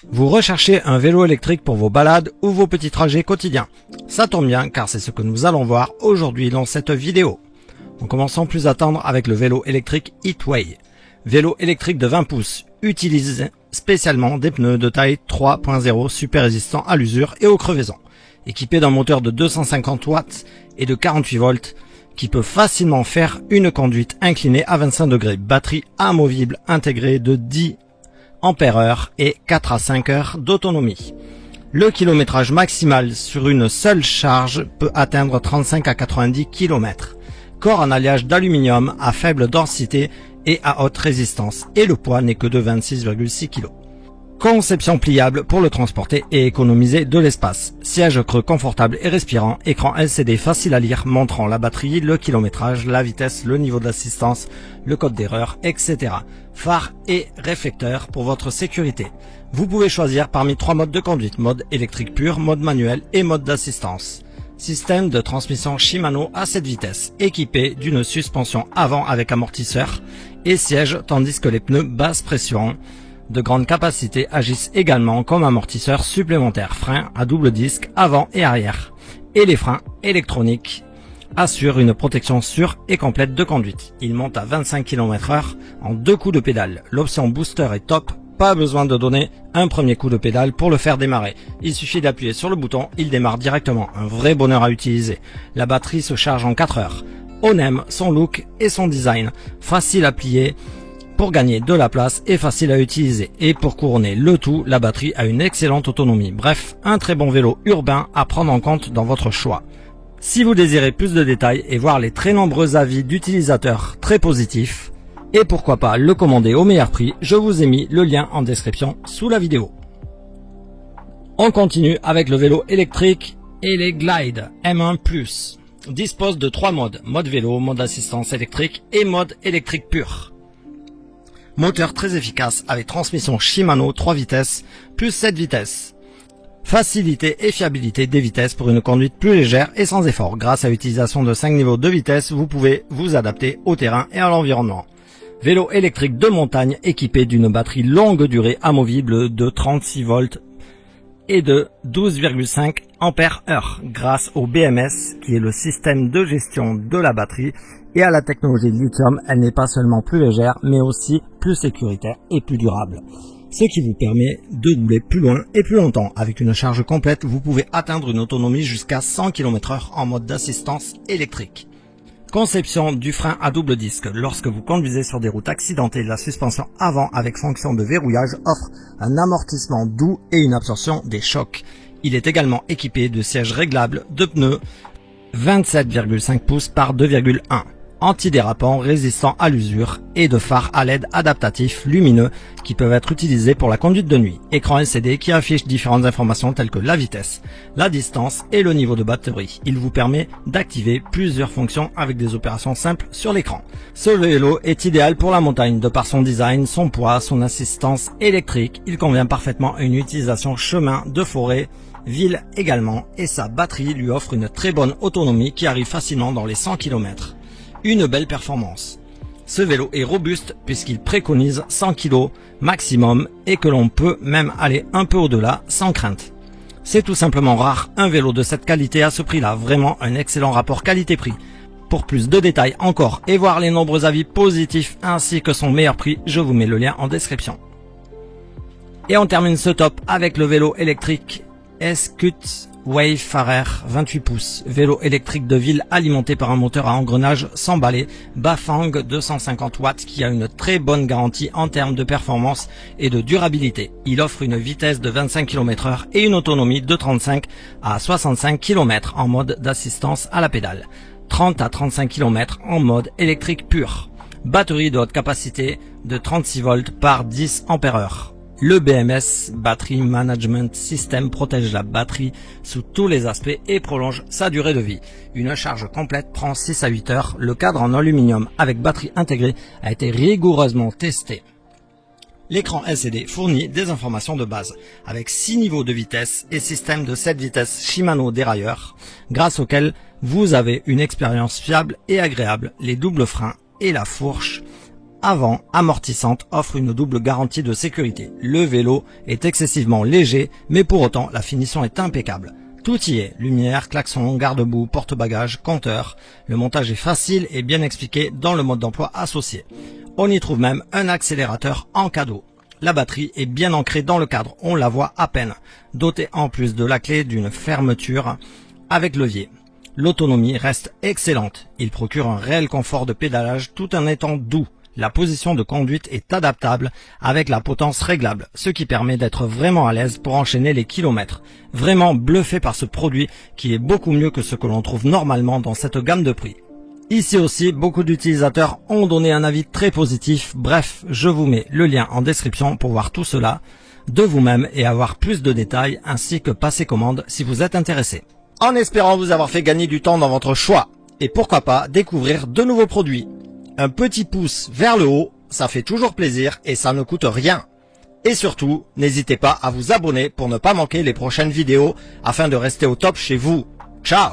Vous recherchez un vélo électrique pour vos balades ou vos petits trajets quotidiens. Ça tombe bien car c'est ce que nous allons voir aujourd'hui dans cette vidéo. On commence sans plus attendre avec le vélo électrique Heatway. Vélo électrique de 20 pouces, utilise spécialement des pneus de taille 3.0 super résistants à l'usure et aux crevaisons. Équipé d'un moteur de 250 watts et de 48 volts qui peut facilement faire une conduite inclinée à 25 degrés. Batterie amovible intégrée de 10 ampères-heure et 4 à 5 heures d'autonomie. Le kilométrage maximal sur une seule charge peut atteindre 35 à 90 km. Corps en alliage d'aluminium à faible densité et à haute résistance, et le poids n'est que de 26,6 kg. Conception pliable pour le transporter et économiser de l'espace. Siège creux confortable et respirant, écran LCD facile à lire montrant la batterie, le kilométrage, la vitesse, le niveau d'assistance, le code d'erreur, etc. Phare et réflecteur pour votre sécurité. Vous pouvez choisir parmi 3 modes de conduite, mode électrique pur, mode manuel et mode d'assistance. Système de transmission Shimano à 7 vitesses, équipé d'une suspension avant avec amortisseur et siège, tandis que les pneus basse pression de grande capacité agissent également comme amortisseurs supplémentaires. Freins à double disque avant et arrière. Et les freins électroniques assurent une protection sûre et complète de conduite. Il monte à 25 km/h en 2 coups de pédale. L'option booster est top. Pas besoin de donner un premier coup de pédale pour le faire démarrer. Il suffit d'appuyer sur le bouton, il démarre directement. Un vrai bonheur à utiliser. La batterie se charge en 4 heures. On aime son look et son design. Facile à plier pour gagner de la place et facile à utiliser. Et pour couronner le tout, la batterie a une excellente autonomie. Bref, un très bon vélo urbain à prendre en compte dans votre choix. Si vous désirez plus de détails et voir les très nombreux avis d'utilisateurs très positifs, et pourquoi pas le commander au meilleur prix, je vous ai mis le lien en description sous la vidéo. On continue avec le vélo électrique Eleglide M1+. Dispose de 3 modes, mode vélo, mode assistance électrique et mode électrique pur. Moteur très efficace avec transmission Shimano 3 vitesses plus 7 vitesses. Facilité et fiabilité des vitesses pour une conduite plus légère et sans effort. Grâce à l'utilisation de 5 niveaux de vitesse, vous pouvez vous adapter au terrain et à l'environnement. Vélo électrique de montagne équipé d'une batterie longue durée amovible de 36 volts et de 12,5 ampères-heure grâce au BMS qui est le système de gestion de la batterie et à la technologie lithium. Elle n'est pas seulement plus légère mais aussi plus sécuritaire et plus durable. Ce qui vous permet de rouler plus loin et plus longtemps. Avec une charge complète, vous pouvez atteindre une autonomie jusqu'à 100 km/h en mode d'assistance électrique. Conception du frein à double disque. Lorsque vous conduisez sur des routes accidentées, la suspension avant avec fonction de verrouillage offre un amortissement doux et une absorption des chocs. Il est également équipé de sièges réglables, de pneus 27,5 pouces par 2,1. Antidérapant, résistant à l'usure et de phares à LED adaptatifs lumineux qui peuvent être utilisés pour la conduite de nuit. Écran LCD qui affiche différentes informations telles que la vitesse, la distance et le niveau de batterie. Il vous permet d'activer plusieurs fonctions avec des opérations simples sur l'écran. Ce vélo est idéal pour la montagne de par son design, son poids, son assistance électrique. Il convient parfaitement à une utilisation chemin, de forêt, ville également et sa batterie lui offre une très bonne autonomie qui arrive facilement dans les 100 km. Une belle performance. Ce vélo est robuste puisqu'il préconise 100 kg maximum et que l'on peut même aller un peu au-delà sans crainte. C'est tout simplement rare un vélo de cette qualité à ce prix-là, vraiment un excellent rapport qualité-prix. Pour plus de détails encore et voir les nombreux avis positifs ainsi que son meilleur prix, je vous mets le lien en description. Et on termine ce top avec le vélo électrique Escut Wayfarer 28 pouces, vélo électrique de ville alimenté par un moteur à engrenage sans balai Bafang 250 watts qui a une très bonne garantie en termes de performance et de durabilité. Il offre une vitesse de 25 km/h et une autonomie de 35 à 65 km en mode d'assistance à la pédale, 30 à 35 km en mode électrique pur. Batterie de haute capacité de 36 volts par 10 ampères-heure. Le BMS Battery Management System protège la batterie sous tous les aspects et prolonge sa durée de vie. Une charge complète prend 6 à 8 heures. Le cadre en aluminium avec batterie intégrée a été rigoureusement testé. L'écran LCD fournit des informations de base avec 6 niveaux de vitesse et système de 7 vitesses Shimano dérailleur grâce auquel vous avez une expérience fiable et agréable. Les doubles freins et la fourche avant, amortissante, offre une double garantie de sécurité. Le vélo est excessivement léger, mais pour autant, la finition est impeccable. Tout y est, lumière, klaxon, garde-boue, porte-bagages, compteur. Le montage est facile et bien expliqué dans le mode d'emploi associé. On y trouve même un accélérateur en cadeau. La batterie est bien ancrée dans le cadre, on la voit à peine. Dotée en plus de la clé d'une fermeture avec levier. L'autonomie reste excellente. Il procure un réel confort de pédalage tout en étant doux. La position de conduite est adaptable avec la potence réglable, ce qui permet d'être vraiment à l'aise pour enchaîner les kilomètres. Vraiment bluffé par ce produit qui est beaucoup mieux que ce que l'on trouve normalement dans cette gamme de prix. Ici aussi, beaucoup d'utilisateurs ont donné un avis très positif. Bref, je vous mets le lien en description pour voir tout cela de vous-même et avoir plus de détails ainsi que passer commande si vous êtes intéressé. En espérant vous avoir fait gagner du temps dans votre choix et pourquoi pas découvrir de nouveaux produits. Un petit pouce vers le haut, ça fait toujours plaisir et ça ne coûte rien. Et surtout, n'hésitez pas à vous abonner pour ne pas manquer les prochaines vidéos afin de rester au top chez vous. Ciao!